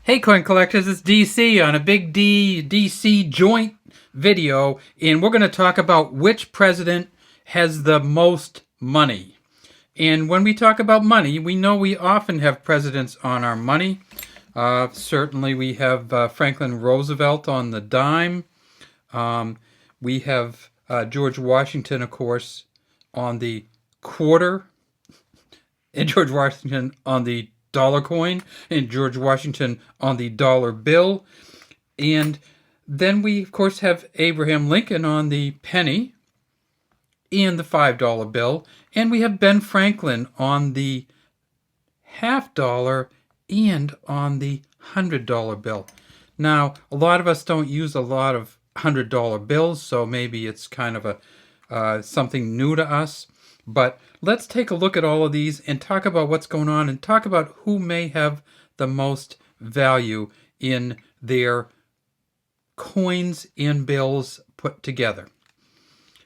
Hey coin collectors, it's DC on a big DC joint video, and we're going to talk about which president has the most money. And when we talk about money, we know we often have presidents on our money. Certainly we have Franklin Roosevelt on the dime. We have George Washington, of course, on the quarter, and George Washington on the dollar coin, and George Washington on the dollar bill. And then we, of course, have Abraham Lincoln on the penny and the $5 bill. And we have Ben Franklin on the half-dollar and on the $100 bill. Now, a lot of us don't use a lot of $100 bills, so maybe it's kind of something new to us. But let's take a look at all of these and talk about what's going on and talk about who may have the most value in their coins and bills put together.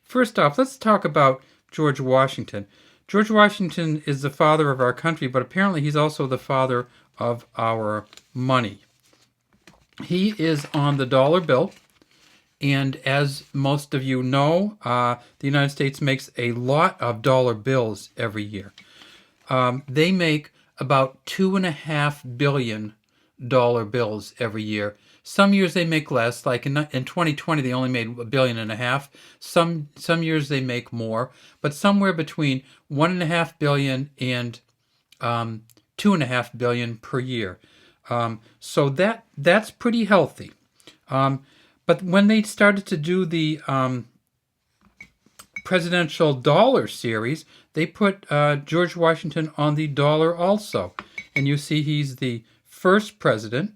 First off, let's talk about George Washington. George Washington is the father of our country, but apparently he's also the father of our money. He is on the dollar bill. And as most of you know, the United States makes a lot of dollar bills every year. They make about $2.5 billion bills every year. Some years they make less, like in 2020 they only made $1.5 billion. Some years they make more, but somewhere between $1.5 billion and $2.5 billion per year. So that's pretty healthy. But when they started to do the presidential dollar series, they put George Washington on the dollar also. And you see he's the first president,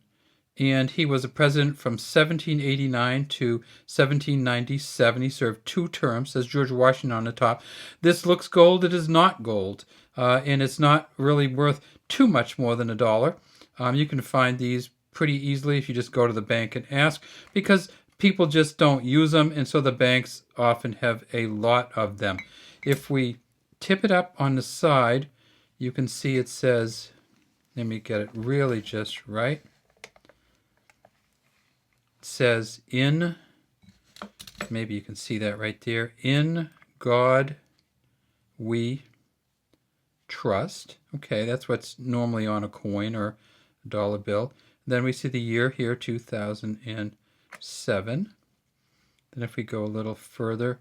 and he was a president from 1789 to 1797. He served 2 terms, says George Washington on the top. This looks gold. It is not gold, and it's not really worth too much more than $1. You can find these pretty easily if you just go to the bank and ask, because people just don't use them, and so the banks often have a lot of them. If we tip it up on the side, you can see it says, let me get it really just right. It says, maybe you can see that right there, in God we trust. Okay, that's what's normally on a coin or a dollar bill. Then we see the year here, 2007. Then if we go a little further,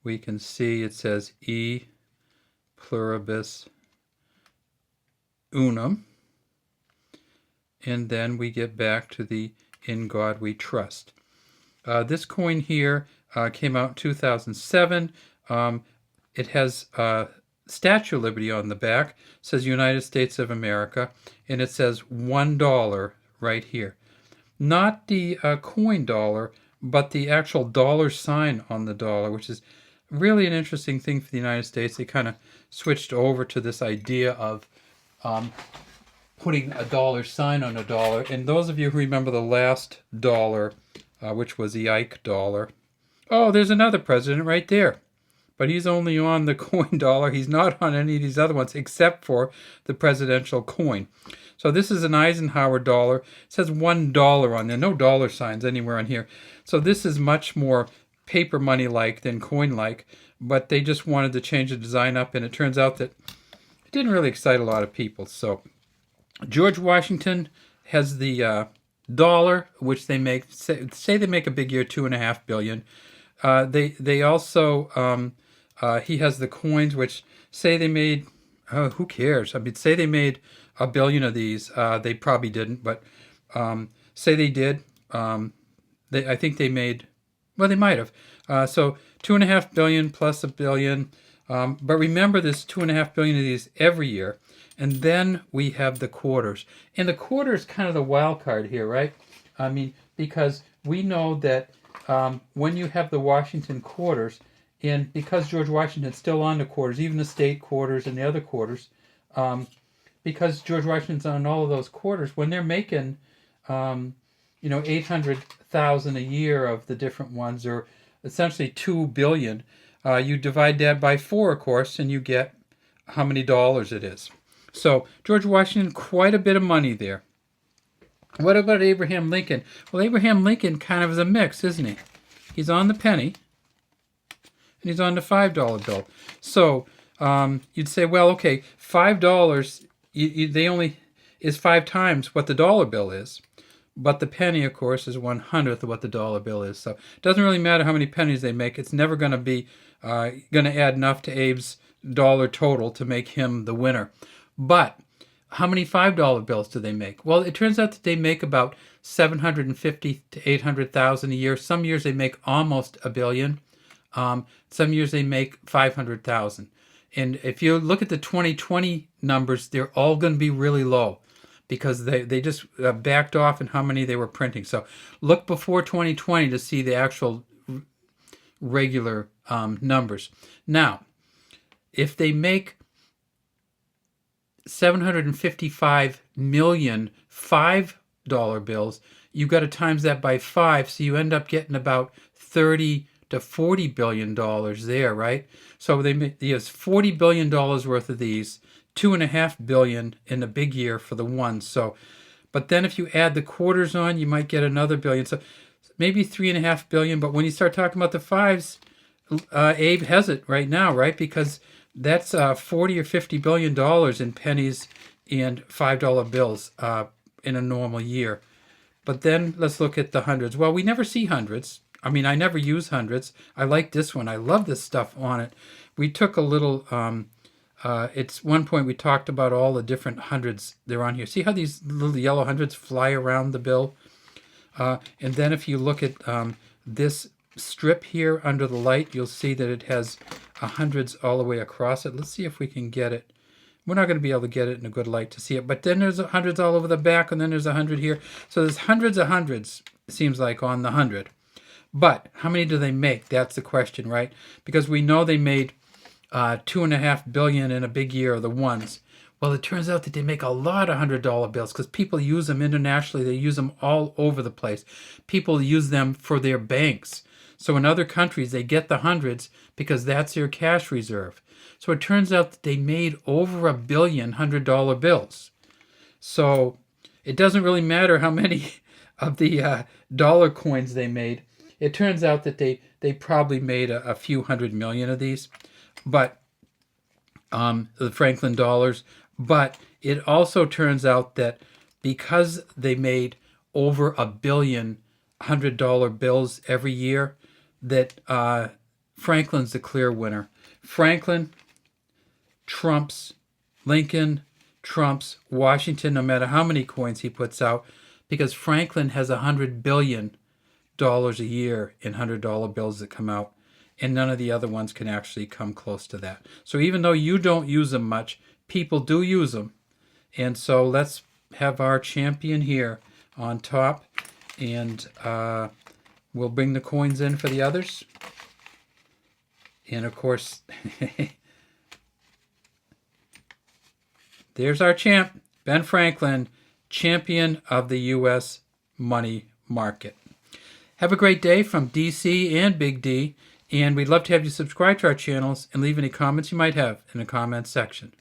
we can see it says E pluribus unum. And then we get back to the in God we trust. This coin here came out in 2007. It has Statue of Liberty on the back. It says United States of America, and it says $1 right here. Not the coin dollar, but the actual dollar sign on the dollar, which is really an interesting thing for the United States. They kind of switched over to this idea of putting a dollar sign on a dollar. And those of you who remember the last dollar, which was the Ike dollar, oh, there's another president right there. But he's only on the coin dollar. He's not on any of these other ones except for the presidential coin. So this is an Eisenhower dollar. It says $1 on there. No dollar signs anywhere on here. So this is much more paper money-like than coin-like. But they just wanted to change the design up, and it turns out that it didn't really excite a lot of people. So George Washington has the dollar, which they make, say they make a big year, $2.5 billion. They also, he has the coins, which say they made, who cares? I mean, say they made $1 billion of these. They probably didn't, but say they did. I think they made, well, they might have. So $2.5 billion plus $1 billion. But remember, this $2.5 billion of these every year. And then we have the quarters. And the quarter is kind of the wild card here, right? I mean, because we know that when you have the Washington quarters, and because George Washington's still on the quarters, even the state quarters and the other quarters, because George Washington's on all of those quarters, when they're making, 800,000 a year of the different ones, or essentially 2 billion, you divide that by 4, of course, and you get how many dollars it is. So George Washington, quite a bit of money there. What about Abraham Lincoln? Well, Abraham Lincoln kind of is a mix, isn't he? He's on the penny, and he's on the $5 bill. So you'd say, well, okay, $5, they only is 5 times what the dollar bill is. But the penny, of course, is 1/100th of what the dollar bill is. So it doesn't really matter how many pennies they make. It's never going to be going to add enough to Abe's dollar total to make him the winner. But how many $5 bills do they make? Well, it turns out that they make about 750 to 800,000 a year. Some years they make almost $1 billion. Some years they make 500,000. And if you look at the 2020 numbers, they're all going to be really low, because they just backed off in how many they were printing. So look before 2020 to see the actual regular numbers. Now, if they make 755 million $5 bills, you got to times that by 5, so you end up getting about 30 to $40 billion there, right? So there's $40 billion worth of these. $2.5 billion in a big year for the ones. So, but then if you add the quarters on, you might get another billion. So maybe $3.5 billion. But when you start talking about the fives, Abe has it right now, right? Because that's $40 or $50 billion in pennies and $5 bills in a normal year. But then let's look at the hundreds. Well, we never see hundreds. I mean, I never use hundreds. I like this one. I love this stuff on it. We took a little. It's one point we talked about all the different hundreds they're on here. See how these little yellow hundreds fly around the bill? And then if you look at this strip here under the light, you'll see that it has hundreds all the way across it. Let's see if we can get it. We're not going to be able to get it in a good light to see it, but then there's hundreds all over the back, and then there's 100 here. So there's hundreds of hundreds, it seems like, on the 100. But how many do they make? That's the question, right? Because we know they made $2.5 billion in a big year of the ones. Well, it turns out that they make a lot of $100 bills because people use them internationally. They use them all over the place. People use them for their banks. So in other countries, they get the hundreds because that's their cash reserve. So it turns out that they made over $1 billion $100 bills. So it doesn't really matter how many of the dollar coins they made. It turns out that they probably made a few 100 million of these. But the Franklin dollars. But it also turns out that because they made over $1 billion $100 bills every year, that Franklin's the clear winner. Franklin trumps Lincoln, trumps Washington, no matter how many coins he puts out, because Franklin has $100 billion a year in $100 bills that come out. And none of the other ones can actually come close to that. So even though you don't use them much, people do use them. And so let's have our champion here on top. And we'll bring the coins in for the others. And of course, there's our champ, Ben Franklin, champion of the U.S. money market. Have a great day from DC and Big D. And we'd love to have you subscribe to our channels and leave any comments you might have in the comments section.